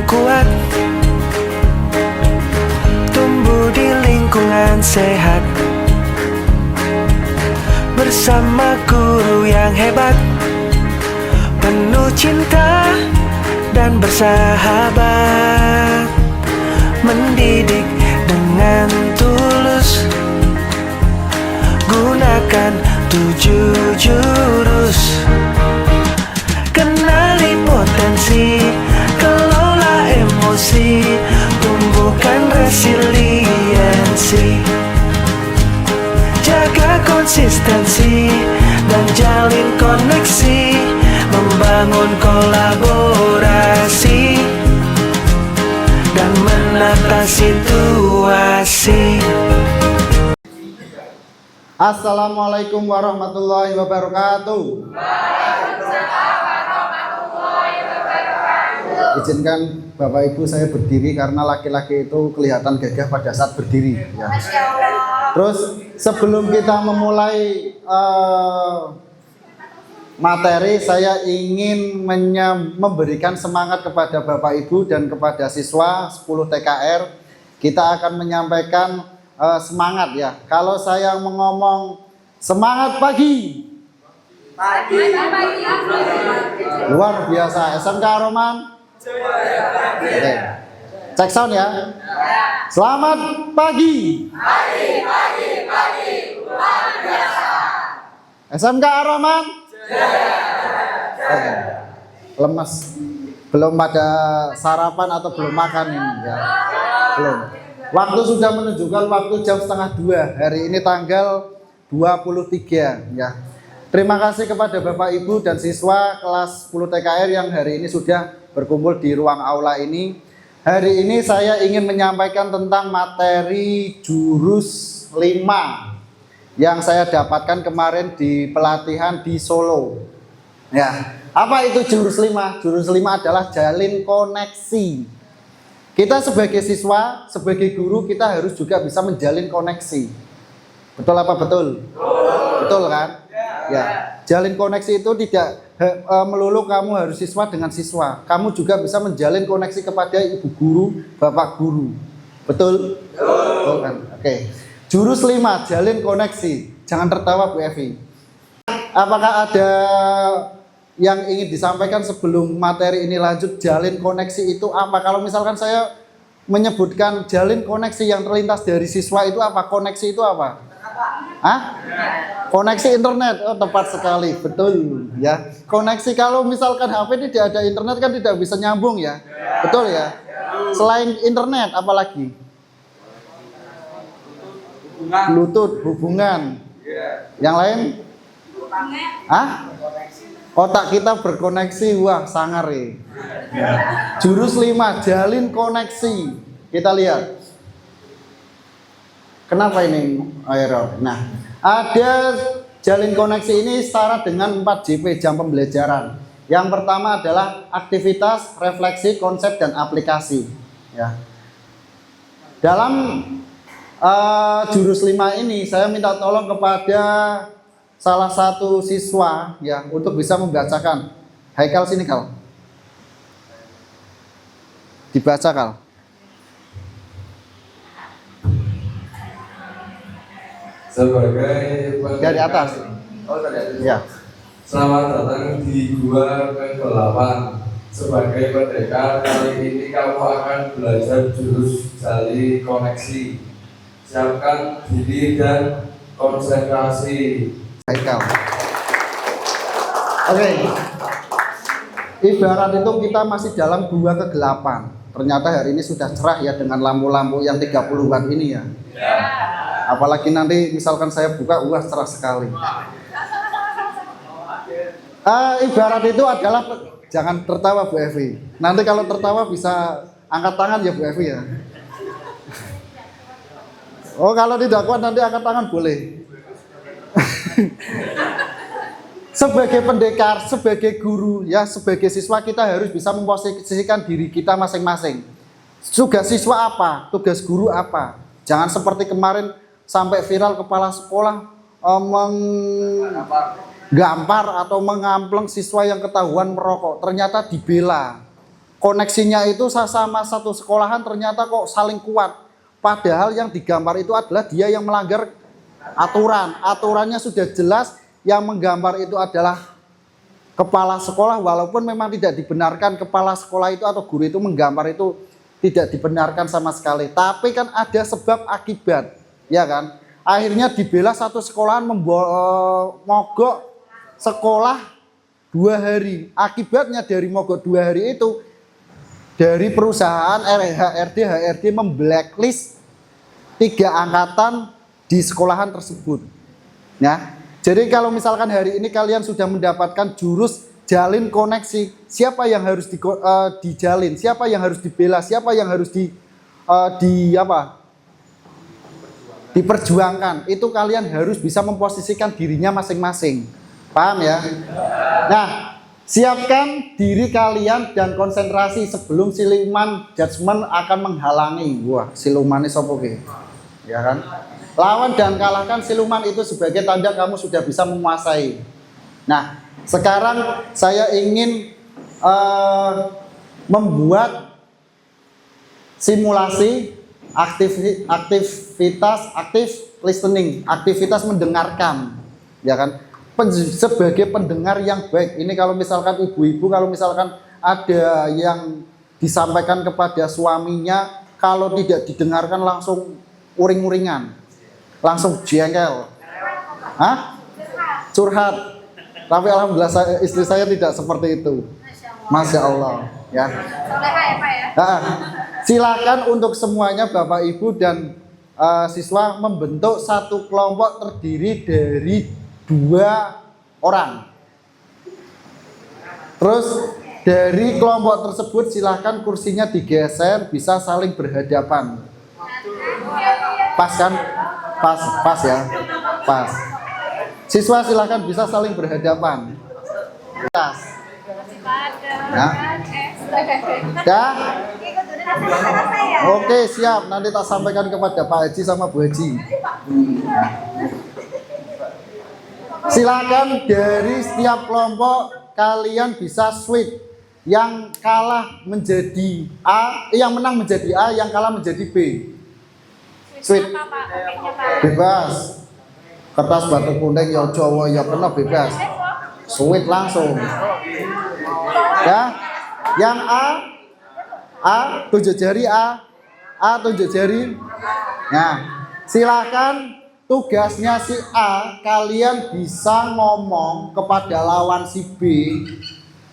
kuat, tumbuh di lingkungan sehat, bersama guru yang hebat, penuh cinta dan bersahabat, mendidik dengan tulus, gunakan 7 jurus. Kenali potensi, kelola emosi, tumbuhkan resiliensi, jaga konsistensi dan jalin koneksi, membangun kolaborasi dan menata situasi. Assalamualaikum warahmatullahi wabarakatuh. Izinkan Bapak Ibu saya berdiri karena laki-laki itu kelihatan gagah pada saat berdiri ya. Terus sebelum kita memulai materi, saya ingin memberikan semangat kepada Bapak Ibu dan kepada siswa 10 TKR. Kita akan menyampaikan semangat ya. Kalau saya ngomong semangat pagi, luar biasa. SMK Roman. Oke. Cek sound ya. Selamat pagi. Luar biasa. SMK Roman. Oke. Lemes. Belum pada sarapan atau belum makan ini ya. Belum. Waktu sudah menunjukkan waktu jam 1:30. Hari ini tanggal 23 ya. Terima kasih kepada Bapak Ibu dan siswa kelas 10 TKR yang hari ini sudah berkumpul di ruang aula ini. Hari ini saya ingin menyampaikan tentang materi jurus 5 yang saya dapatkan kemarin di pelatihan di Solo. Ya, apa itu jurus 5? Jurus 5 adalah jalin koneksi. Kita sebagai siswa, sebagai guru, kita harus juga bisa menjalin koneksi. Betul apa betul? Betul kan? Ya, jalin koneksi itu tidak melulu kamu harus siswa dengan siswa. Kamu juga bisa menjalin koneksi kepada ibu guru, bapak guru. Betul? Betul kan? Oke. Jurus 5, jalin koneksi. Jangan tertawa Bu Evi. Apakah ada yang ingin disampaikan sebelum materi ini lanjut? Jalin koneksi itu apa? Kalau misalkan saya menyebutkan jalin koneksi yang terlintas dari siswa itu apa? Koneksi itu apa? Hah? Koneksi internet. Oh, tepat sekali, betul ya. Koneksi, kalau misalkan HP tidak ada internet kan tidak bisa nyambung ya. Betul ya. Selain internet apalagi? Bluetooth, hubungan. Yang lain? Hah? Otak kita berkoneksi, wah sangar ya. Jurus 5, jalin koneksi. Kita lihat. Kenapa ini error? Nah, ada jalin koneksi ini setara dengan 4 JP, jam pembelajaran. Yang pertama adalah aktivitas, refleksi, konsep, dan aplikasi. Ya. Dalam jurus 5 ini saya minta tolong kepada salah satu siswa ya untuk bisa membacakan. Haikal sini Kal. Dibaca Kal. Sebagai dari atas. Ya. Selamat datang di Gua ke-8. Sebagai pendekar, kali ini kamu akan belajar jurus jalin koneksi. Siapkan diri dan konsentrasi. Haikal. Oke. Ibarat itu kita masih dalam Gua ke-8. Ternyata hari ini sudah cerah ya dengan lampu-lampu yang 30 watt ini ya. Apalagi nanti misalkan saya buka, wah cerah sekali. Ibarat itu adalah, jangan tertawa Bu Evi. Nanti kalau tertawa bisa angkat tangan ya Bu Evi ya. Oh, kalau tidak kuat nanti angkat tangan boleh. Sebagai pendekar, sebagai guru, ya sebagai siswa kita harus bisa memposisikan diri kita masing-masing. Tugas siswa apa? Tugas guru apa? Jangan seperti kemarin sampai viral kepala sekolah menggampar atau mengampleng siswa yang ketahuan merokok. Ternyata dibela. koneksinya itu sama satu sekolahan ternyata kok saling kuat. Padahal yang digambar itu adalah dia yang melanggar aturan. Aturannya sudah jelas, yang menggambar itu adalah kepala sekolah, walaupun memang tidak dibenarkan kepala sekolah itu atau guru itu menggambar itu tidak dibenarkan sama sekali. Tapi kan ada sebab akibat, ya kan? Akhirnya dibela satu sekolahan mogok sekolah 2 hari. Akibatnya dari mogok 2 hari itu, dari perusahaan HRD memblacklist 3 angkatan di sekolahan tersebut. Ya, jadi kalau misalkan hari ini kalian sudah mendapatkan jurus jalin koneksi, siapa yang harus dijalin, siapa yang harus dibela, siapa yang harus diperjuangkan, itu kalian harus bisa memposisikan dirinya masing-masing. Paham ya? Nah, siapkan diri kalian dan konsentrasi sebelum siluman judgement akan menghalangi. Wah, siluman ini sopo ke? Ya kan? Lawan dan kalahkan siluman itu sebagai tanda kamu sudah bisa menguasai. Nah, sekarang saya ingin membuat simulasi aktif listening, aktivitas mendengarkan, ya kan? Sebagai pendengar yang baik. Ini kalau misalkan ibu-ibu, kalau misalkan ada yang disampaikan kepada suaminya, kalau tidak didengarkan langsung uring-uringan, langsung jengkel, curhat. Tapi alhamdulillah istri saya tidak seperti itu. Masya Allah, ya. Silakan untuk semuanya Bapak Ibu dan siswa membentuk satu kelompok terdiri dari 2 orang. Terus dari kelompok tersebut silahkan kursinya digeser, bisa saling berhadapan. Pas kan? Pas ya. Pas. Siswa silahkan bisa saling berhadapan. Ya. Ya. Oke, siap. Nanti tak sampaikan kepada Pak Haji sama Bu Haji. Silakan dari setiap kelompok kalian bisa switch. Yang kalah menjadi A, yang menang menjadi A, yang kalah menjadi B. Switch. Bebas. Kertas batu kuning ya Jawa ya kena bebas. Switch langsung. Ya. Yang A tunjuk jari A tunjuk jari. Nah, silakan. Tugasnya si A, kalian bisa ngomong kepada lawan si B,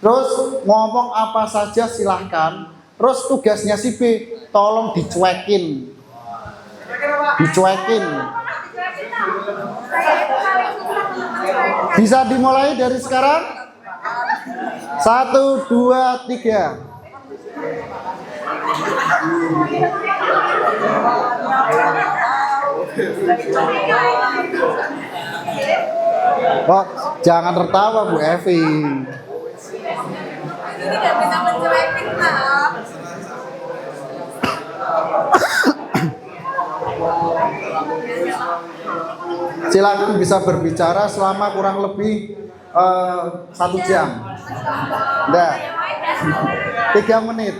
terus ngomong apa saja silahkan. Terus tugasnya si B, tolong dicuekin. Bisa dimulai dari sekarang? 1, 2, 3. Oh, jangan tertawa Bu Evi. Tidak bisa mencuekin lah. Silakan bisa berbicara selama kurang lebih 1 jam. Nah, 3 menit.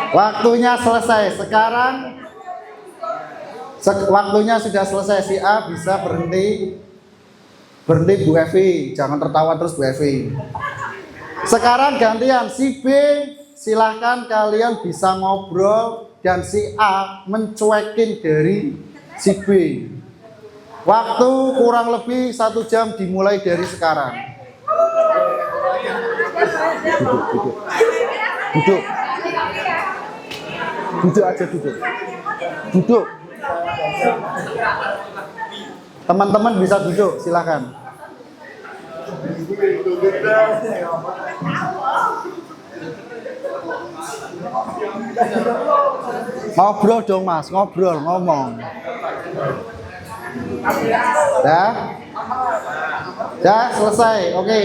Waktunya selesai. Sekarang waktunya sudah selesai. Si A bisa berhenti Bu Evi. Jangan tertawa terus Bu Evi. Sekarang gantian si B. Silahkan kalian bisa ngobrol dan si A mencuekin dari si B. Waktu kurang lebih 1 jam dimulai dari sekarang. Duduk aja, duduk. Teman-teman bisa duduk, silakan. Ngobrol dong Mas, ngomong. Dah selesai, oke.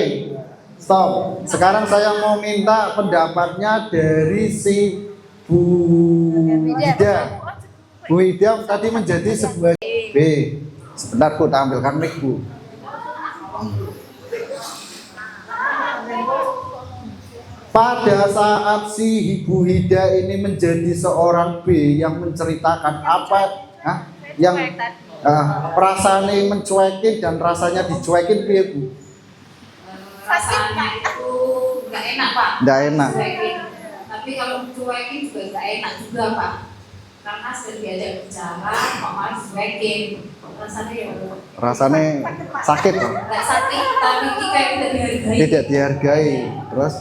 Stop. Sekarang saya mau minta pendapatnya dari si Bu Ida. Bu Ida tadi menjadi sebuah B. Sebentar Bu, tampilkan mic Bu. Pada saat si Ibu Hida ini menjadi seorang B yang menceritakan apa yang perasaannya mencuekin dan rasanya dicuekin piye Bu? Rasanya itu nggak enak Pak. Nggak enak. Cuekin. Tapi kalau cuekin juga nggak enak juga Pak. Karena sudah diajak bicara, kok malah dicuekin. Rasanya ya. Rasanya sakit loh. Nggak sakit, tapi kayak tidak dihargai. Tidak dihargai. Terus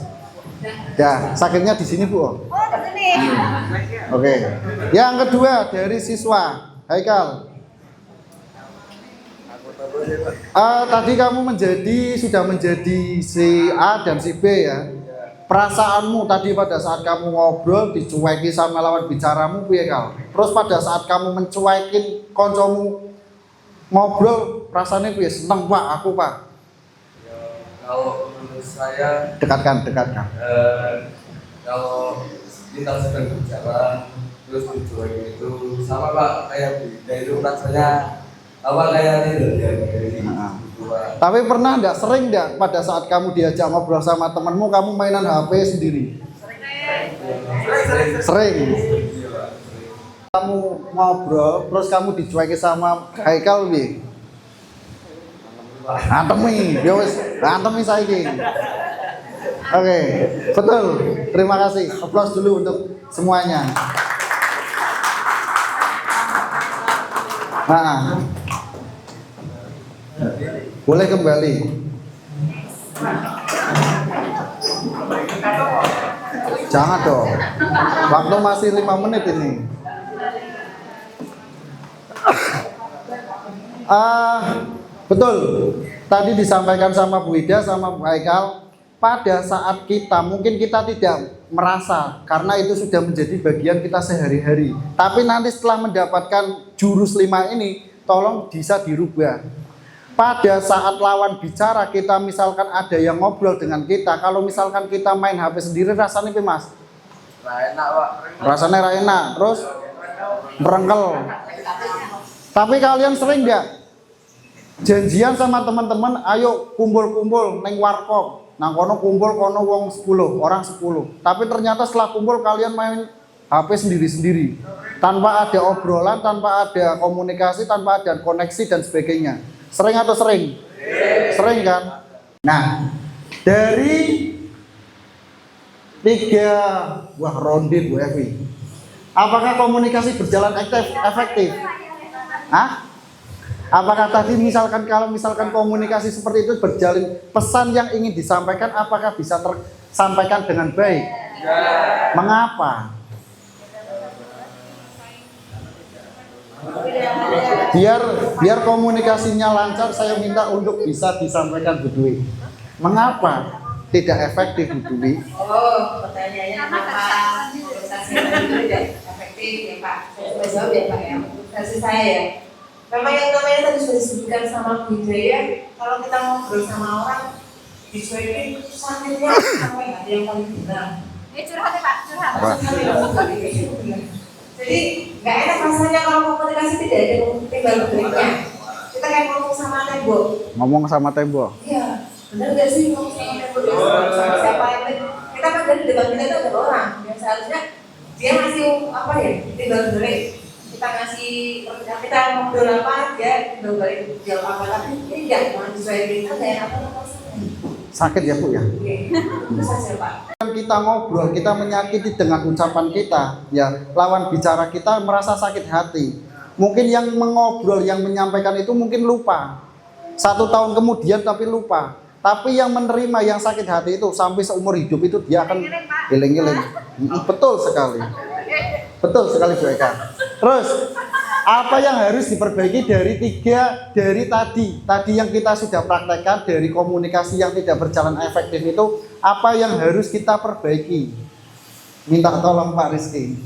ya, sakitnya di sini Bu. Oh, di sini. Oke. Yang kedua dari siswa Haikal. Tadi kamu sudah menjadi si A dan si B ya. Perasaanmu tadi pada saat kamu ngobrol dicueki sama lawan bicaramu piye Kal? Terus pada saat kamu mencuekin koncomu ngobrol rasanya piye? Seneng Pak, aku Pak. Kalau menurut saya Dekatkan. kalau kita sedang berjalan terus dicuekin itu sama Pak, kayak dari itu rasanya apa kayaknya dari Tapi pernah enggak, sering enggak pada saat kamu diajak ngobrol sama temanmu kamu mainan HP sendiri? Sering. Kamu ngobrol terus kamu dicuekin sama Haikal piye? Antemi, ya wis, antemi saiki. Oke, betul. Terima kasih. Aplaus dulu untuk semuanya. Boleh kembali. Jangan dong. Waktu masih 5 menit ini. Betul. Tadi disampaikan sama Bu Ida sama Bu Haikal, pada saat mungkin kita tidak merasa karena itu sudah menjadi bagian kita sehari-hari. Tapi nanti setelah mendapatkan jurus 5 ini, tolong bisa dirubah. Pada saat lawan bicara kita misalkan ada yang ngobrol dengan kita, kalau misalkan kita main HP sendiri rasanya apa Mas? enak Pak. Rasanya enak, terus merengkel. Tapi kalian sering nggak janjian sama teman-teman, ayo kumpul-kumpul neng warkop, nang kono kumpul kono wong 10 orang 10. Tapi ternyata setelah kumpul kalian main HP sendiri-sendiri, tanpa ada obrolan, tanpa ada komunikasi, tanpa ada koneksi dan sebagainya. Sering atau sering? Sering kan? Nah, dari 3 ronde Bu Evi, apakah komunikasi berjalan efektif? Apakah tadi kalau misalkan komunikasi seperti itu berjalan, pesan yang ingin disampaikan apakah bisa tersampaikan dengan baik? Mengapa? Biar komunikasinya lancar, saya minta untuk bisa disampaikan Bu Dwi. Mengapa tidak efektif Bu Dwi? Oh, pertanyaannya kenapa komunikasi itu tidak efektif ya Pak? Saya jawab ya Pak ya. Versi saya ya. Memang yang namanya tadi sudah disebutkan sama Bu Hidayah, kalau kita ngobrol sama orang dicuekin sakitnya sampai nggak ada yang paling benar. Ini curhat ya Pak, curhat. Jadi nggak enak rasanya kalau komunikasi tidak ada timbal baliknya. Kita kayak ngomong sama tembok. Ngomong sama tembok. Iya, benar nggak sih ngomong sama tembok? Sama siapa yang kita kan dari depan kita itu ada orang yang seharusnya dia ngasih apa ya timbal balik. Kita ngobrol apa dia timbal balik jawab apa, tapi ini nggak mau dicuekin kan kayak apa Sakit ya Bu ya? Itu saja Pak. Kita ngobrol, kita menyakiti dengan ucapan kita, ya lawan bicara kita merasa sakit hati. Mungkin yang mengobrol, yang menyampaikan itu mungkin lupa. 1 tahun kemudian tapi lupa. Tapi yang menerima, yang sakit hati itu sampai seumur hidup itu dia akan giling-giling. Betul sekali. Betul sekali Bu Eka. Terus apa yang harus diperbaiki dari tadi yang kita sudah praktekkan, dari komunikasi yang tidak berjalan efektif itu, apa yang harus kita perbaiki? Minta tolong Pak Rizky.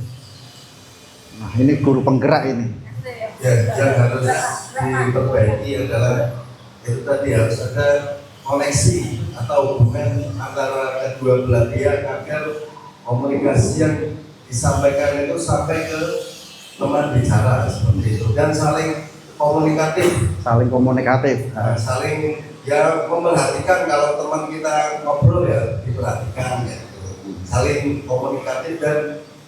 Nah ini guru penggerak ini. Ya, yang harus diperbaiki adalah itu tadi harus ada koneksi atau hubungan antara kedua belah pihak agar komunikasi yang disampaikan itu sampai ke teman bicara seperti itu, dan saling komunikatif. Saling komunikatif. Saling ya memperhatikan, kalau teman kita ngobrol ya diperhatikan ya. Saling komunikatif dan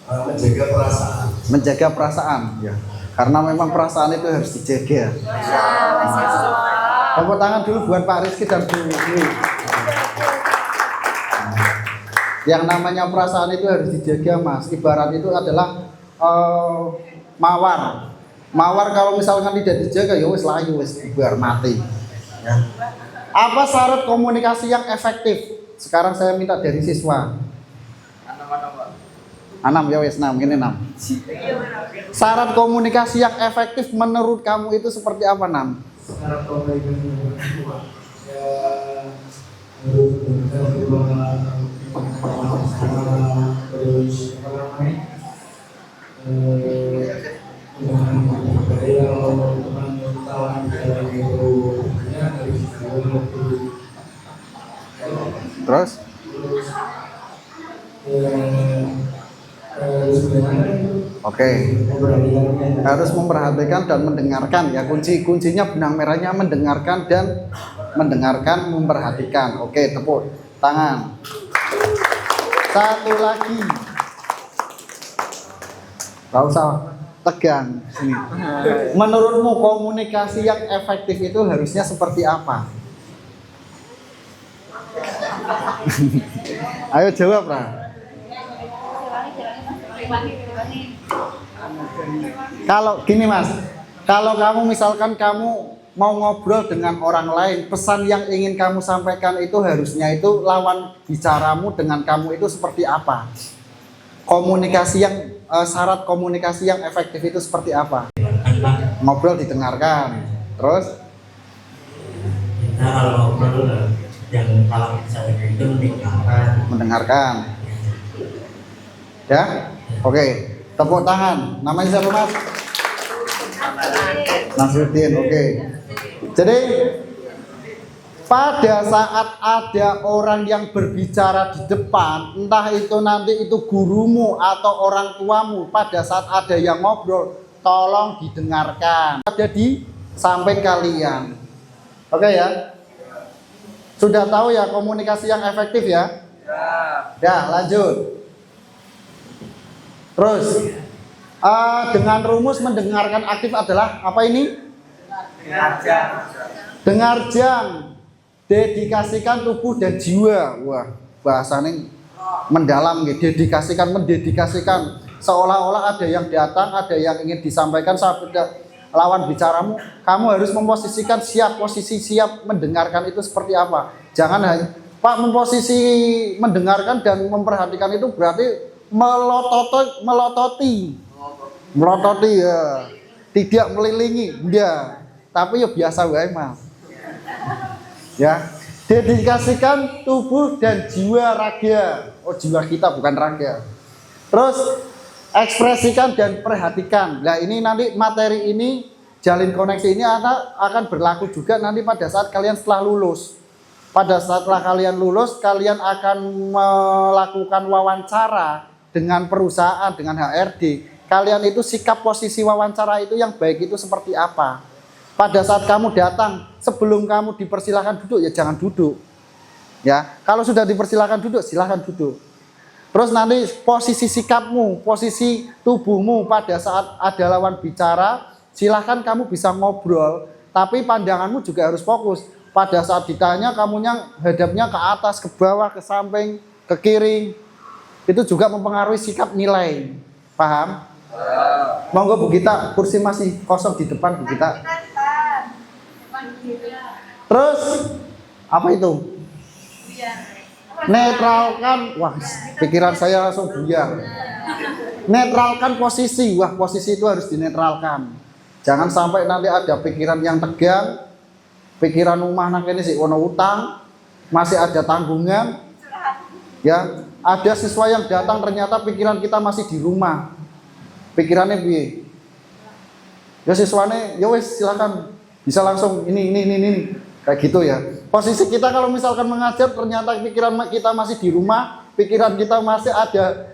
menjaga perasaan. Menjaga perasaan, ya. Karena memang perasaan itu harus dijaga. Tepuk tangan dulu buat Pak Rizky dan Bu Dwi. Yang namanya perasaan itu harus dijaga, Mas. Ibarat itu adalah mawar. Mawar kalau misalkan tidak dijaga, ya wis layu, wis bubar mati. Ya. Apa syarat komunikasi yang efektif? Sekarang saya minta dari siswa. 6 ya wis 6, ini 6. Syarat komunikasi yang efektif menurut kamu itu seperti apa, 6? Syarat komunikasi yang efektif ya harus terus apa namanya Terus? Oke. Harus memperhatikan dan mendengarkan ya. Kuncinya benang merahnya mendengarkan dan memperhatikan. Oke, tepuk tangan. Satu lagi. Gak usah tegang sini. Menurutmu komunikasi yang efektif itu harusnya seperti apa? Ayo jawab, Ra. Kalau gini, Mas, kalau kamu misalkan kamu mau ngobrol dengan orang lain, pesan yang ingin kamu sampaikan itu harusnya itu lawan bicaramu dengan kamu itu seperti apa? Komunikasi yang syarat komunikasi yang efektif itu seperti apa? Ngobrol didengarkan. Terus? Kita kalau ngobrol yang kalau misalnya itu mendengarkan. Ya? Oke. Tepuk tangan. Namanya siapa, Mas? Nasruddin. Oke. Jadi pada saat ada orang yang berbicara di depan, entah itu nanti itu gurumu atau orang tuamu, pada saat ada yang ngobrol, tolong didengarkan. Ada di samping kalian. Oke ya? Sudah tahu ya komunikasi yang efektif ya? Ya, lanjut. Terus dengan rumus mendengarkan aktif adalah apa ini? Dengar jam. Dedikasikan tubuh dan jiwa. Wah, bahasanya mendalam gitu. Mendedikasikan seolah-olah ada yang datang, ada yang ingin disampaikan saat lawan bicaramu, kamu harus memposisikan posisi siap mendengarkan itu seperti apa. Jangan hanya Pak memposisi mendengarkan dan memperhatikan itu berarti melototi ya, tidak melilingi, ya. Tapi ya biasa wae, Mas. Ya, dedikasikan tubuh dan jiwa raga. Oh, jiwa kita bukan raga. Terus ekspresikan dan perhatikan. Nah, ini nanti materi ini jalin koneksi ini akan berlaku juga nanti pada saat kalian setelah lulus. Pada saat kalian lulus, kalian akan melakukan wawancara dengan perusahaan, dengan HRD. Kalian itu sikap posisi wawancara itu yang baik itu seperti apa? Pada saat kamu datang, sebelum kamu dipersilakan duduk, ya jangan duduk. Ya, kalau sudah dipersilakan duduk, silakan duduk. Terus nanti posisi sikapmu, posisi tubuhmu pada saat ada lawan bicara, silahkan kamu bisa ngobrol, tapi pandanganmu juga harus fokus. Pada saat ditanya, kamunya hadapnya ke atas, ke bawah, ke samping, ke kiri. Itu juga mempengaruhi sikap nilai. Paham? Monggo Bu Gita, kursi masih kosong di depan Bu Gita. Terus apa itu? Netralkan, wah pikiran saya langsung buyar. Netralkan posisi, wah posisi itu harus dinetralkan. Jangan sampai nanti ada pikiran yang tegang, pikiran rumah nak ini sih ono utang, masih ada tanggungan, ya ada siswa yang datang ternyata pikiran kita masih di rumah, pikirannya piye? Ya siswane, ya wes silakan bisa langsung ini kayak gitu ya. Posisi kita kalau misalkan mengajar ternyata pikiran kita masih di rumah, pikiran kita masih ada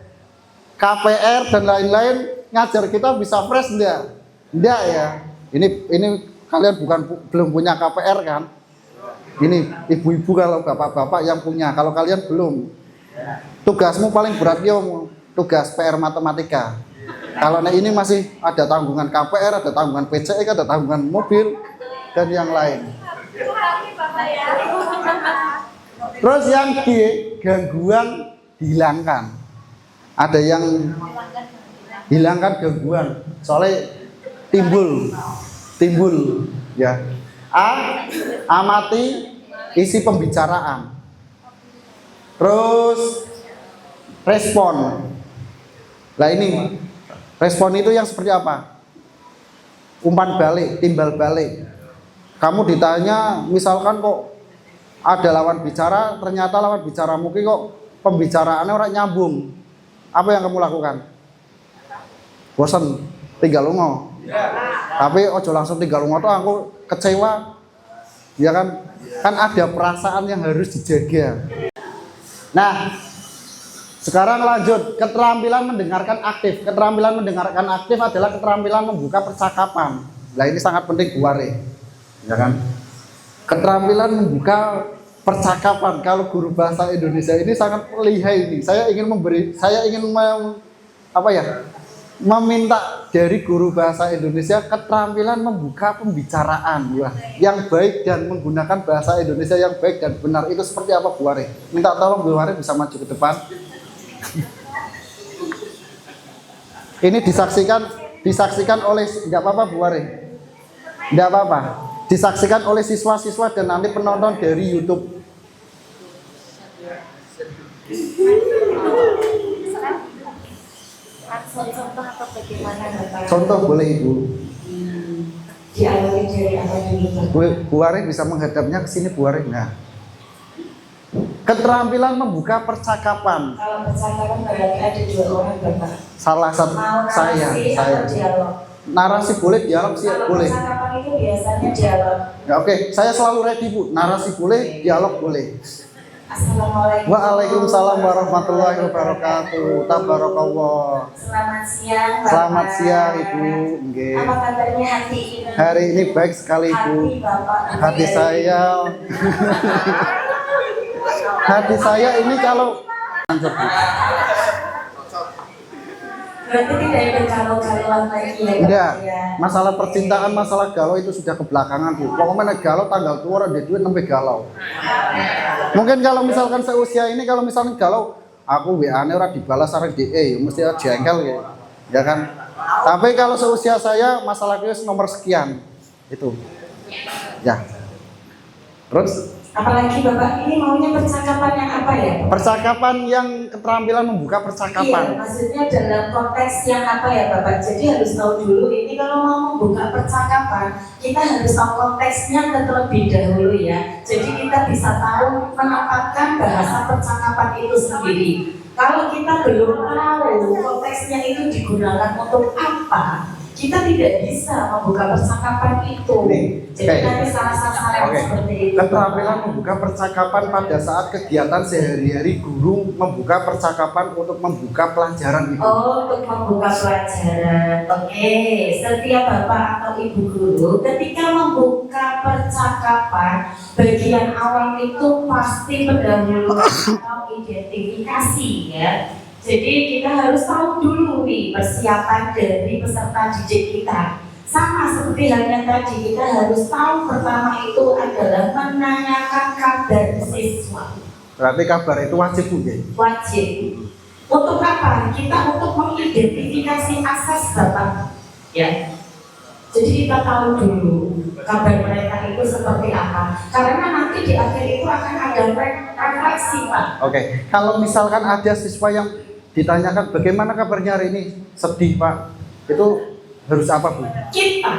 KPR dan lain-lain ngajar kita bisa fresh enggak? Enggak ya. Ini kalian belum punya KPR kan? Ini ibu-ibu kalau bapak-bapak yang punya, kalau kalian belum. Tugasmu paling berat tugas PR matematika. Kalau ini masih ada tanggungan KPR, ada tanggungan PCE, ada tanggungan mobil dan yang lain. Terus yang gangguan dihilangkan. Ada yang hilangkan gangguan, soalnya timbul ya. Amati isi pembicaraan. Terus respon. Lah ini respon itu yang seperti apa? Umpan balik, timbal balik. Kamu ditanya misalkan kok ada lawan bicara, ternyata lawan bicaramu kok pembicaraannya orang nyambung. Apa yang kamu lakukan? Bosan, tinggal lungo. Tapi ojo langsung tinggal lungo tuh aku kecewa. Ya kan? Kan ada perasaan yang harus dijaga. Nah, sekarang lanjut keterampilan mendengarkan aktif. Keterampilan mendengarkan aktif adalah keterampilan membuka percakapan. Nah, ini sangat penting buare. Ya kan? Keterampilan membuka percakapan. Kalau guru bahasa Indonesia ini sangat lihai ini. Saya ingin meminta dari guru bahasa Indonesia keterampilan membuka pembicaraan yang baik dan menggunakan bahasa Indonesia yang baik dan benar. Itu seperti apa Bu Wari? Minta tolong Bu Wari bisa maju ke depan. Ini disaksikan oleh, enggak apa-apa Bu Wari. Enggak apa-apa. Disaksikan oleh siswa-siswa dan nanti penonton dari YouTube. Contoh atau bagaimana Bapak? Contoh boleh Ibu. Dialognya dari apa dulu? Bu Wari bisa menghadapnya ke sini Bu Wari. Nah. Keterampilan membuka percakapan. Kalau percakapan berarti ada dua orang Bapak. Salah satu saya. Dialog. Narasi boleh, dialog sih boleh. Kalau percakapan itu biasanya dialog. Ya, oke, saya selalu ready Bu. Narasi boleh, dialog boleh. Assalamualaikum. Waalaikumsalam warahmatullahi wabarakatuh. Tabarakallah. Selamat siang Bapak. Selamat siang Ibu. Nggih. Apa kabarnya hati ini? Hari ini baik sekali Ibu. Hati Bapak. Hati saya. Hati saya ini kalau Berarti tidak ada galau-galauan lagi ya? enggak, Ya. masalah percintaan, masalah galau itu sudah kebelakangan Bu. Pokoknya galau tanggal tua ada duit nembe galau. Mungkin kalau misalkan seusia ini kalau misalkan galau, aku WA-ne ora dibalas sareng DE, mesti jengkel ya. Ya kan? Tapi kalau seusia saya masalah itu nomor sekian. Itu. Ya. Terus Apalagi Bapak ini maunya percakapan yang apa ya? percakapan yang keterampilan membuka Iya, percakapan. maksudnya dalam konteks yang apa ya Bapak? Jadi harus tahu dulu ini kalau mau membuka percakapan, kita harus tahu konteksnya terlebih dahulu ya. Jadi kita bisa tahu menempatkan bahasa percakapan itu sendiri. Kalau kita belum tahu konteksnya itu digunakan untuk apa, kita tidak bisa membuka percakapan itu. Jadi Oke. nanti salah sasaran Oke. seperti itu. Keterampilan membuka percakapan pada saat kegiatan sehari-hari guru membuka percakapan untuk membuka pelajaran itu. Oh, untuk membuka pelajaran. Oke, setiap bapak atau ibu guru ketika membuka percakapan, bagian awal itu pasti pendahuluan atau identifikasi ya. Jadi kita harus tahu dulu nih persiapan dari peserta didik kita. Sama seperti halnya tadi, kita harus tahu pertama itu adalah menanyakan kabar siswa. Berarti kabar itu wajib Bu ya? Wajib. Untuk apa? Kita untuk mengidentifikasi asas Bapak. Ya. Jadi kita tahu dulu kabar mereka itu seperti apa. Karena nanti di akhir itu akan ada refleksi Pak. Oke, kalau misalkan ada siswa yang ditanyakan bagaimana kabarnya hari ini, sedih Pak, itu harus apa Bu? Kita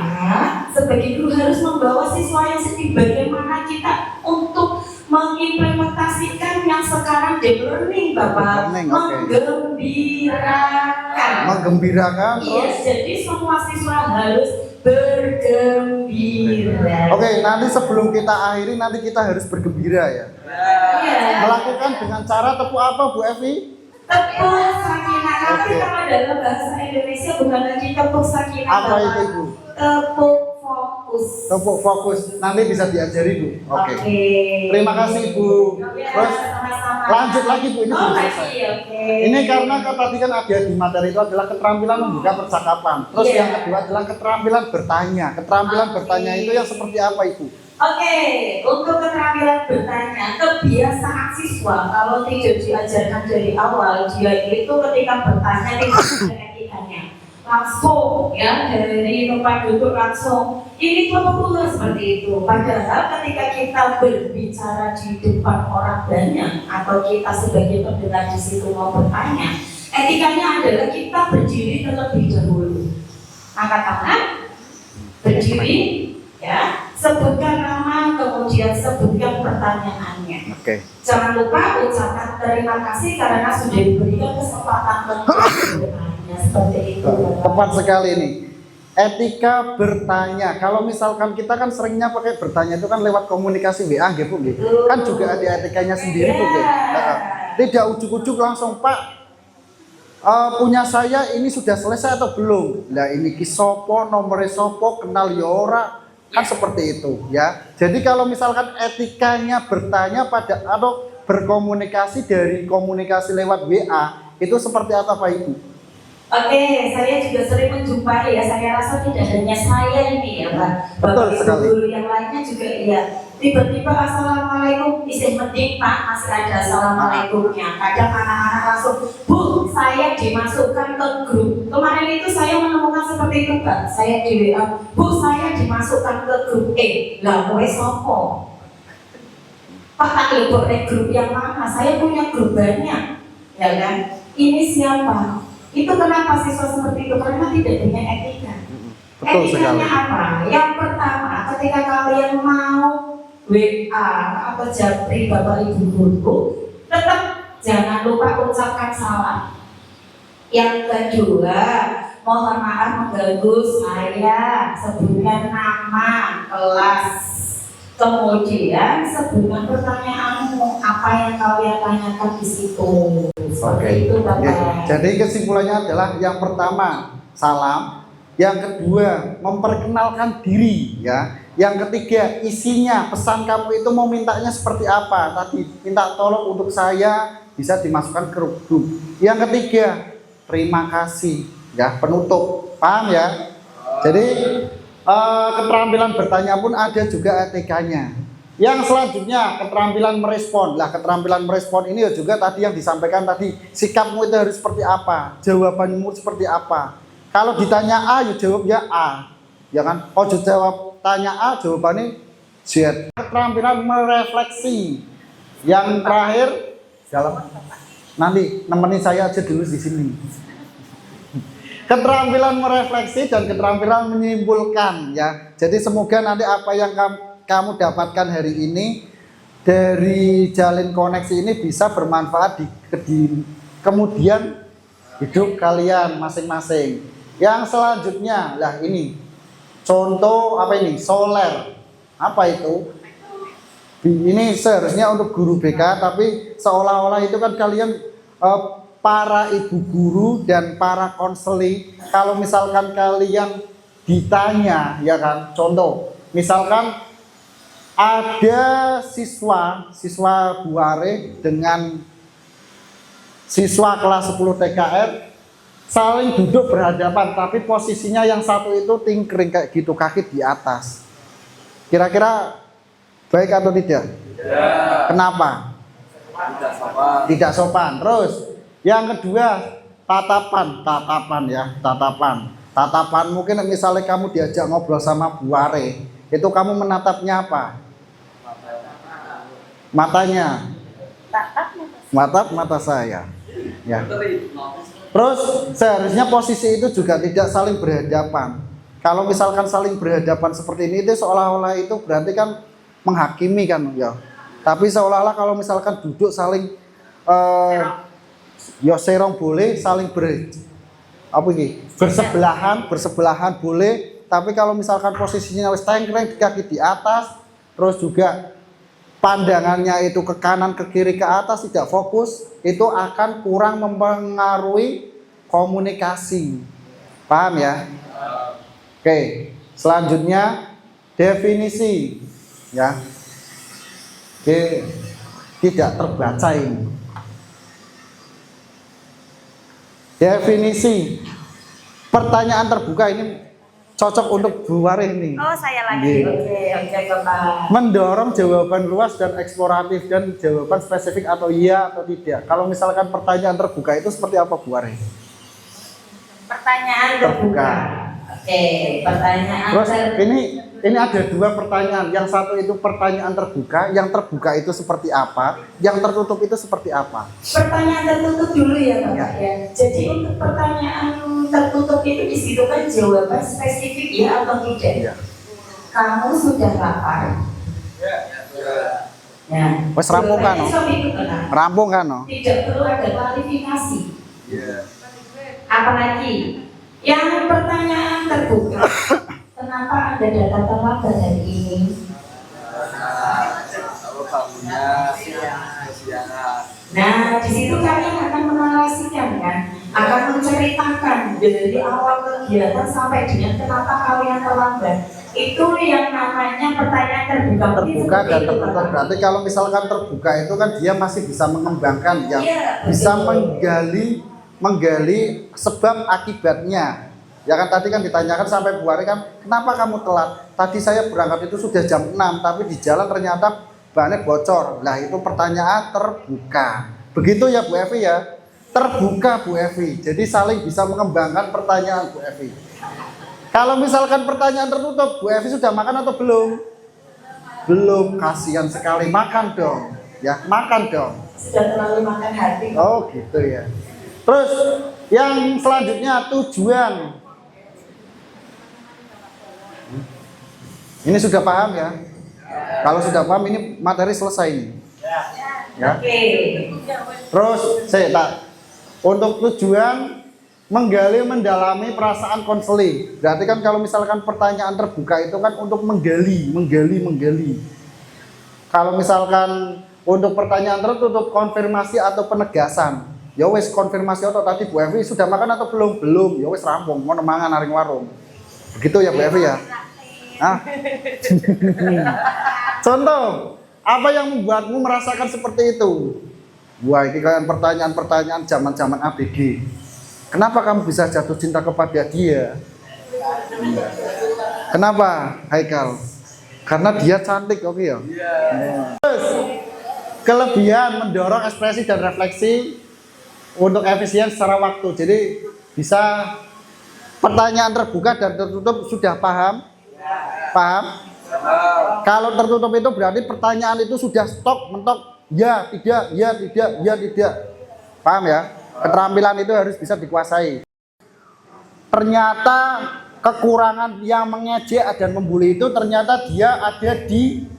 sebagai guru harus membawa siswa yang sedih. Bagaimana kita untuk mengimplementasikan yang sekarang deep learning Bapak. Learning, oke. Menggembirakan. Menggembirakan Iya, terus. jadi semua siswa harus bergembira. Oke, nanti sebelum kita akhiri nanti kita harus bergembira ya. Iya. Melakukan dengan cara tepuk apa Bu Evi? Tepuk sakinah. Tapi Oke. kalau dalam bahasa Indonesia bukan lagi tepuk sakinah. Apa itu, Bapak. Ibu? Tepuk fokus. Tepuk fokus. Nanti bisa diajari, Bu. Oke. Terima kasih, Bu. Ya, Terus sama-sama. lanjut lagi, Bu. Ini Oh, belum lagi, selesai. oke. Ini karena tadi kan ada di materi itu adalah keterampilan membuka percakapan. Terus Iya. yang kedua adalah keterampilan bertanya. Keterampilan Oke. bertanya itu yang seperti apa, Ibu? Oke, untuk keterampilan bertanya, kebiasaan siswa kalau tidak diajarkan dari awal, dia itu ketika bertanya tidak ada etikanya. Langsung ya dari tempat duduk langsung ini populer seperti itu. Padahal ketika kita berbicara di depan orang banyak atau kita sebagai pendengar di situ mau bertanya, etikanya adalah kita berdiri terlebih dahulu, angkat tangan, berdiri, ya, sebutkan nama, kemudian sebutkan pertanyaannya. Oke. Jangan lupa ucapkan terima kasih karena sudah diberikan kesempatan untuk bertanya seperti itu. Tepat sekali ini. Etika bertanya. Kalau misalkan kita kan seringnya pakai bertanya itu kan lewat komunikasi WA gitu, Bu. Kan juga ada etikanya sendiri, Bu. Nah, tidak ujuk-ujuk langsung, Pak. Punya saya ini sudah selesai atau belum? Nah, ini ki sopo, nomornya sopo, kenal ya ora. Kan seperti itu, ya. Jadi kalau misalkan etikanya bertanya pada atau berkomunikasi dari komunikasi lewat WA, itu seperti apa, Pak Ibu? Oke, saya juga sering menjumpai ya, saya rasa tidak hanya saya ini ya Pak, Betul Bapak sekali. Ibu guru yang lainnya juga ya. Tiba-tiba assalamualaikum, isih mending Pak, masih ada assalamualaikumnya. Kadang anak-anak langsung, Bu, saya dimasukkan ke grup. Kemarin itu saya menemukan seperti itu Pak, saya di WA, Bu, saya dimasukkan ke grup lah kowe sopo? Pak, tak libur grup yang mana? Saya punya grup banyak, ya kan? Ini siapa? Itu kenapa siswa seperti itu? Karena tidak punya etika. Betul sekali. Etikanya apa? Yang pertama, ketika kalian mau WA atau japri Bapak Ibu guru, tetap jangan lupa ucapkan salam. Yang kedua, mohon maaf mengganggu saya, sebutkan nama, kelas. Kemudian sebutkan pertanyaanmu, apa yang kalian tanyakan di situ. Oke. Itu Ya, Bapak. jadi kesimpulannya adalah yang pertama salam, yang kedua memperkenalkan diri, ya. Yang ketiga isinya pesan kamu itu mau mintanya seperti apa? Tadi minta tolong untuk saya bisa dimasukkan ke grup. Yang ketiga terima kasih, ya, penutup, paham ya? Jadi keterampilan bertanya pun ada juga etikanya. Yang selanjutnya keterampilan merespon. Lah keterampilan merespon ini juga tadi yang disampaikan tadi, sikapmu itu harus seperti apa, jawabanmu seperti apa. Kalau ditanya A, ya jawab ya A, ya kan? Oh jawab tanya A, jawabannya Z. Keterampilan merefleksi. Yang terakhir dalam nanti nemenin saya aja dulu di sini. Keterampilan merefleksi dan keterampilan menyimpulkan, ya. Jadi semoga nanti apa yang kamu dapatkan hari ini dari jalin koneksi ini bisa bermanfaat di kemudian hidup kalian masing-masing. Yang selanjutnya, lah ini contoh apa ini? Soler. Apa itu? Ini seharusnya untuk guru BK, tapi seolah-olah itu kan kalian para ibu guru dan para konseling, kalau misalkan kalian ditanya, ya kan, contoh, misalkan ada siswa Buare dengan siswa kelas 10 TKR saling duduk berhadapan, tapi posisinya yang satu itu tingkring kayak gitu, kaki di atas. Kira-kira baik atau tidak? Kenapa? Tidak sopan. Terus yang kedua, tatapan ya, tatapan mungkin misalnya kamu diajak ngobrol sama Buare, itu kamu menatapnya apa? Matanya. Mata saya, ya. Terus seharusnya posisi itu juga tidak saling berhadapan. Kalau misalkan saling berhadapan seperti ini, itu seolah-olah itu berarti kan menghakimi kan, ya. Tapi seolah-olah kalau misalkan duduk saling ya serong boleh, saling bersebelahan boleh, tapi kalau misalkan posisinya wis tengkreng, kaki di atas, terus juga pandangannya itu ke kanan, ke kiri, ke atas, tidak fokus, itu akan kurang mempengaruhi komunikasi. Paham ya? Oke, selanjutnya definisi ya. Oke, tidak terbaca ini. Definisi pertanyaan terbuka ini cocok untuk Bu Warih nih. Oh, saya lagi. Oke, Bapak. Mendorong jawaban luas dan eksploratif dan jawaban spesifik atau iya atau tidak. Kalau misalkan pertanyaan terbuka itu seperti apa Bu Warih? Pertanyaan terbuka. Oke, pertanyaan Terus terbuka. ini ada dua pertanyaan. Yang satu itu pertanyaan terbuka, yang terbuka itu seperti apa, yang tertutup itu seperti apa? Pertanyaan tertutup dulu ya Bapak ya. Jadi untuk pertanyaan tertutup itu di situ kan jawaban spesifik ya atau tidak. Ya. Kamu sudah lapar? Ya. Wes rampung kan, no? Jawabannya itu benar. Rampung kan, no? Tidak perlu ada klarifikasi. Apalagi yang pertanyaan terbuka. Kenapa Anda datang terlambat hari ini? Nah, di situ kalian akan menarasikan kan, akan menceritakan dari awal kegiatan sampai dengan kenapa kalian terlambat. Itu yang namanya pertanyaan terbuka. Terbuka dan tertutup. Berarti kalau misalkan terbuka itu kan dia masih bisa mengembangkan, ya, Iya, bisa betul. menggali sebab akibatnya. Ya kan tadi kan ditanyakan sampai Bu Ari kan, kenapa kamu telat? Tadi saya berangkat itu sudah jam 6, tapi di jalan ternyata bannya bocor. Nah, itu pertanyaan terbuka. Begitu ya Bu Evi ya. Terbuka Bu Evi. Jadi saling bisa mengembangkan pertanyaan Bu Evi. Kalau misalkan pertanyaan tertutup, Bu Evi sudah makan atau belum? Belum, kasihan sekali. Makan dong. Ya, makan dong. Sudah terlalu makan hati. Oh, gitu ya. Terus yang selanjutnya tujuan. Ini sudah paham ya? Kalau sudah paham ini materi selesai ini. Ya. Oke. Terus saya tak untuk tujuan menggali mendalami perasaan konseling. Berarti kan kalau misalkan pertanyaan terbuka itu kan untuk menggali. Kalau misalkan untuk pertanyaan tertutup konfirmasi atau penegasan. Ya wes konfirmasi atau tadi Bu Evi sudah makan atau belum? Belum. Ya wes rampung mau mangan naring warung. Begitu ya Bu Evi ya? Nah. Contoh, apa yang membuatmu merasakan seperti itu? Wah, ini kan pertanyaan-pertanyaan zaman-zaman ABG. Kenapa kamu bisa jatuh cinta kepada dia? Kenapa, Haikal? Karena dia cantik, oke ya? Terus, kelebihan mendorong ekspresi dan refleksi untuk efisien secara waktu. Jadi bisa pertanyaan terbuka dan tertutup sudah paham? Paham? Kalau tertutup itu berarti pertanyaan itu sudah stok, mentok, ya, tidak, ya, tidak, ya, tidak. Paham ya? Keterampilan itu harus bisa dikuasai. Ternyata kekurangan yang mengejek dan membuli itu ternyata dia ada di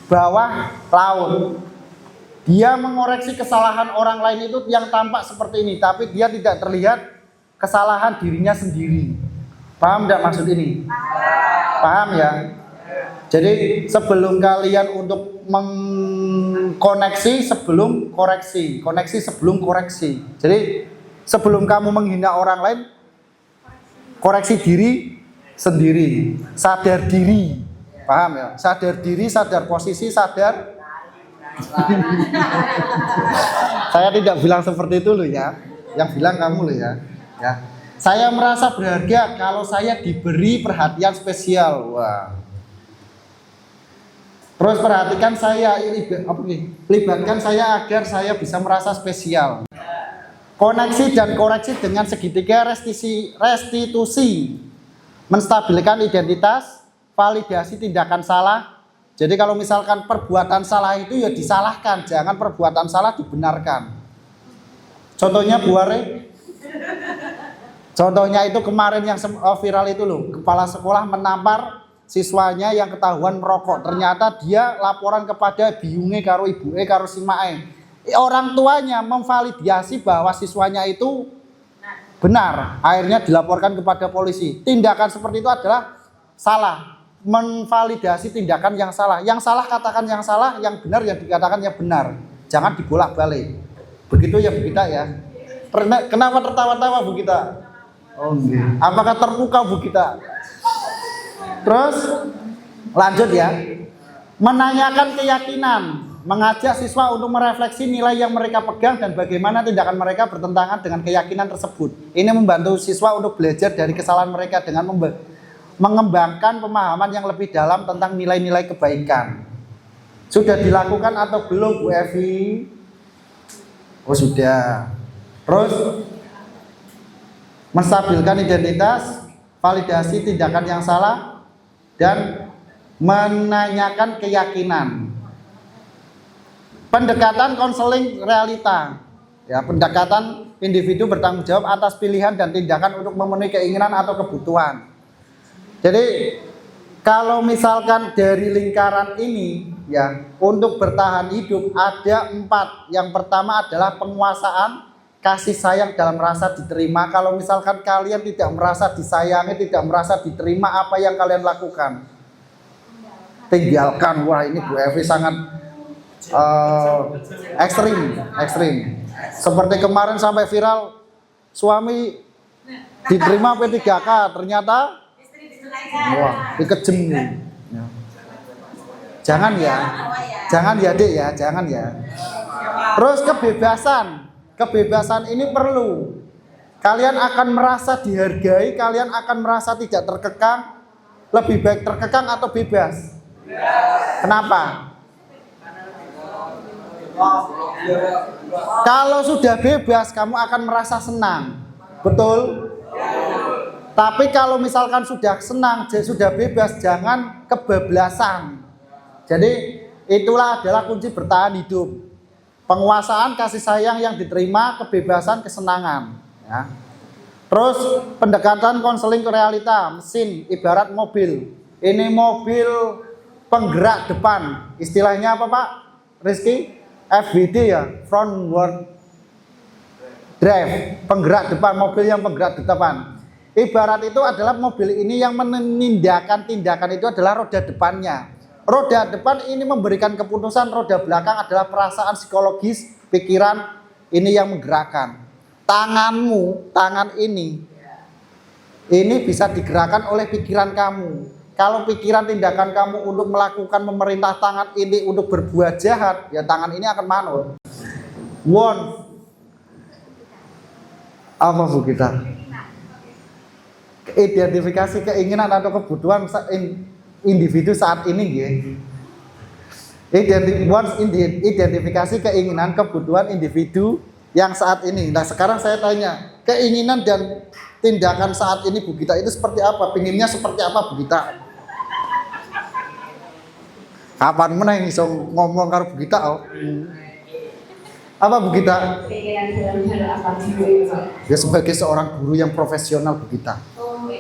bawah laut. Dia mengoreksi kesalahan orang lain itu yang tampak seperti ini, tapi dia tidak terlihat kesalahan dirinya sendiri. Paham tidak maksud ini? Paham ya? Jadi sebelum kalian untuk mengkoneksi sebelum koreksi, koneksi sebelum koreksi. Jadi sebelum kamu menghina orang lain, koreksi diri sendiri, sadar diri. Paham ya? Sadar diri, sadar posisi, sadar. Saya tidak bilang seperti itu loh ya. Yang bilang kamu loh ya. Ya. Saya merasa berharga kalau saya diberi perhatian spesial. Wah. Terus perhatikan saya, libatkan saya agar saya bisa merasa spesial. Koneksi dan koreksi dengan segitiga restitusi. Menstabilkan identitas, validasi tindakan salah. Jadi kalau misalkan perbuatan salah itu ya disalahkan, jangan perbuatan salah dibenarkan. Contohnya Bu Are. Contohnya itu kemarin yang viral itu loh, kepala sekolah menampar siswanya yang ketahuan merokok. Ternyata dia laporan kepada biunge karo ibuke karo simae. Orang tuanya memvalidasi bahwa siswanya itu benar. Akhirnya dilaporkan kepada polisi. Tindakan seperti itu adalah salah. menvalidasi tindakan yang salah. Yang salah katakan yang salah, yang benar yang dikatakan yang benar. Jangan dibolak-balik. Begitu ya Bu Gita ya. Kenapa tertawa-tawa Bu Gita? Oh, apakah terpukau Bu Gita? Terus lanjut ya. Menanyakan keyakinan, mengajak siswa untuk merefleksi nilai yang mereka pegang dan bagaimana tindakan mereka bertentangan dengan keyakinan tersebut. Ini membantu siswa untuk belajar dari kesalahan mereka dengan mengembangkan pemahaman yang lebih dalam tentang nilai-nilai kebaikan. Sudah dilakukan atau belum Bu Evi? Oh sudah. Terus menstabilkan identitas, validasi tindakan yang salah, dan menanyakan keyakinan. Pendekatan konseling realita, ya, pendekatan individu bertanggung jawab atas pilihan dan tindakan untuk memenuhi keinginan atau kebutuhan. Jadi kalau misalkan dari lingkaran ini, ya, untuk bertahan hidup ada 4. Yang pertama adalah penguasaan kasih sayang dalam rasa diterima. Kalau misalkan kalian tidak merasa disayangi, tidak merasa diterima, apa yang kalian lakukan? Tinggalkan. Wah, ini Bu Evi sangat ekstrim. Seperti kemarin sampai viral, suami diterima P3K, ternyata wah, dikejem. Ya. Jangan ya Dek ya, jangan ya. Terus kebebasan ini perlu. Kalian akan merasa dihargai, kalian akan merasa tidak terkekang. Lebih baik terkekang atau bebas? Kenapa? Kalau sudah bebas, kamu akan merasa senang. Betul? Tapi kalau misalkan sudah senang, sudah bebas, jangan kebablasan. Jadi itulah adalah kunci bertahan hidup. Penguasaan kasih sayang yang diterima, kebebasan, kesenangan. Ya. Terus pendekatan konseling ke realita, mesin ibarat mobil. Ini mobil penggerak depan. Istilahnya apa Pak Rizky? FWD ya, frontward drive, penggerak depan, mobil yang penggerak depan. Ibarat itu adalah mobil ini yang menindakkan tindakan itu adalah roda depannya. Roda depan ini memberikan keputusan, roda belakang adalah perasaan psikologis, pikiran, ini yang menggerakkan. Tanganmu, tangan ini bisa digerakkan oleh pikiran kamu. Kalau pikiran tindakan kamu untuk melakukan memerintah tangan ini untuk berbuat jahat, ya tangan ini akan manut. Apa Bu kita? Identifikasi keinginan atau kebutuhan individu saat ini ya. Identifikasi keinginan kebutuhan individu yang saat ini. Nah sekarang saya tanya, keinginan dan tindakan saat ini Bu Gita itu seperti apa? Pinginnya seperti apa Bu Gita? Kapan mana yang bisa ngomong karo Bu Gita? Oh? Apa Bu Gita? Keinginan dalam hal apa dulu? Ya sebagai seorang guru yang profesional Bu Gita.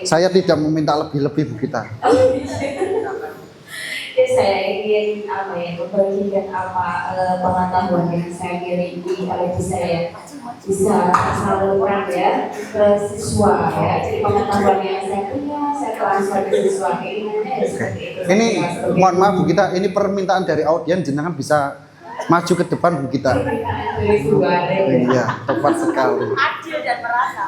Saya tidak meminta lebih-lebih Bu Gita. Ya saya ingin membagikan pengetahuan yang saya miliki oleh saya bisa salurkan ya ke siswa ya. Jadi pengetahuan yang saya punya saya transfer ke siswa keinginannya seperti itu. Ini mohon maaf Bu Gita, ini permintaan dari audiens, jenengan bisa maju ke depan Bu Gita. Iya, tepat sekali. Adil dan merasa.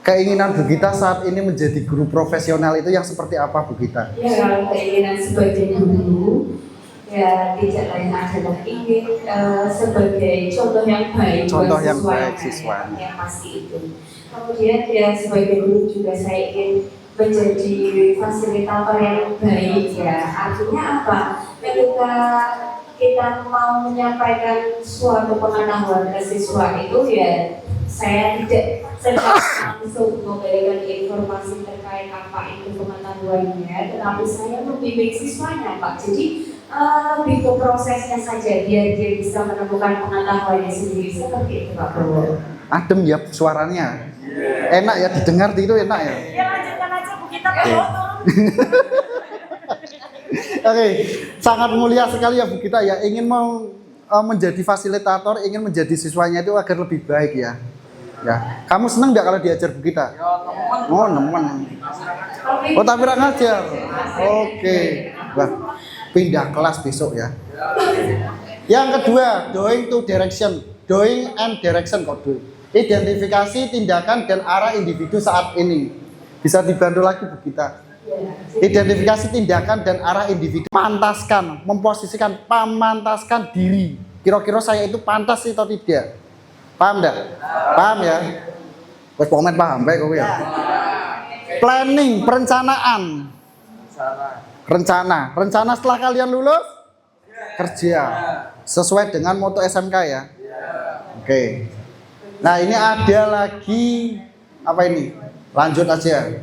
Keinginan Bu Gita saat ini menjadi guru profesional itu yang seperti apa Bu Gita? Ya kalau keinginan sebagai guru ya tidak lain adalah ingin sebagai contoh yang baik buat siswa yang pasti itu. Kemudian ya sebagai guru juga saya ingin menjadi fasilitator yang baik ya. Artinya apa? Ketika kita mau menyampaikan suatu pengetahuan ke siswa itu ya saya tidak langsung memberikan informasi terkait apa itu pengetahuannya, tetapi saya membimbing siswanya Pak. Jadi lebih ke prosesnya saja biar dia bisa menemukan pengetahuannya sendiri seperti itu Pak Prabowo. Adem ya suaranya, enak ya didengar itu enak ya. Ya lanjutkan aja Bu Gita turun. Oke, sangat mulia sekali ya Bu Gita ya, ingin mau menjadi fasilitator, ingin menjadi siswanya itu agar lebih baik ya. Ya, kamu senang nggak kalau diajar Bu Gita? Oh, nemen. Oh, tapi nggak ngajar. Oke. Wah, pindah kelas besok ya. Yang kedua, doing to direction. Doing and direction kok do. Identifikasi tindakan dan arah individu saat ini. Bisa dibantu lagi Bu Gita. Identifikasi tindakan dan arah individu. Pantaskan, memposisikan, pamantaskan diri. Kira-kira saya itu pantas atau tidak? Paham enggak? Paham ya? Wes komen paham baik kowe ya. Planning, perencanaan. Rencana setelah kalian lulus kerja sesuai dengan moto SMK ya. Oke. Nah, ini ada lagi apa ini? Lanjut aja.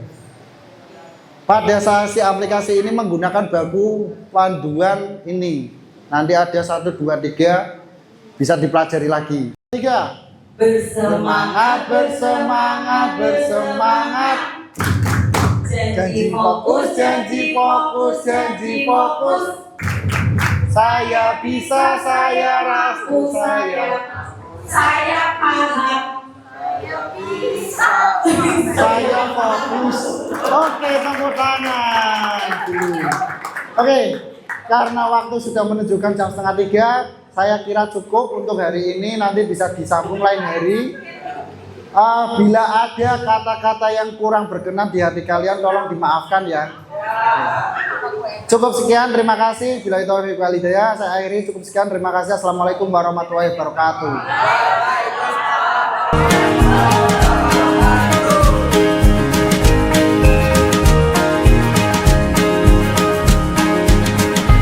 Pada sesi aplikasi ini menggunakan baku panduan ini. Nanti ada 1, 2, 3 bisa dipelajari lagi. 3. Bersemangat, bersemangat, bersemangat. Janji fokus, janji fokus, janji fokus. Saya bisa, saya ragu, Saya paham. Saya bisa. saya fokus. Oke, tepuk tangan. Oke, karena waktu sudah menunjukkan jam 2:30, saya kira cukup untuk hari ini. Nanti bisa disambung lain hari. Bila ada kata-kata yang kurang berkenan di hati kalian, tolong dimaafkan ya. Cukup sekian, terima kasih. Bila itu walhidayah, saya akhiri cukup sekian. Terima kasih. Assalamualaikum warahmatullahi wabarakatuh.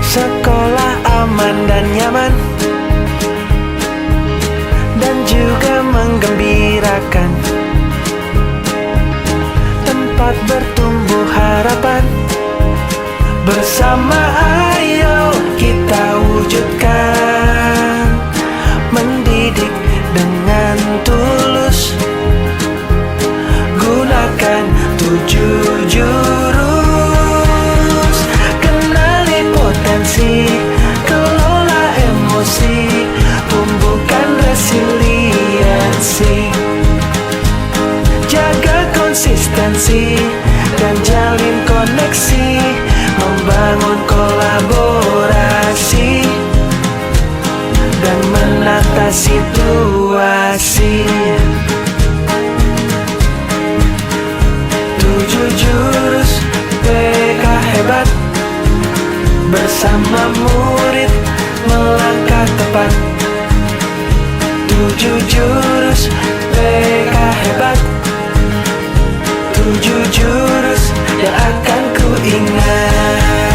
Sekolah aman dan nyaman, dan juga menggembirakan. Tempat bertumbuh harapan. Bersama ayo kita wujudkan. Mendidik dengan tulus. Gunakan 7 jurus. Kenali potensi, kelola emosi, tumbuhkan resiliensi. Jaga konsistensi dan jalin koneksi, membangun kolaborasi dan menata situasi. 7 jurus PK hebat, bersama murid melangkah tepat. 7 jurus PK hebat, 7 jurus yang akan ku ingat.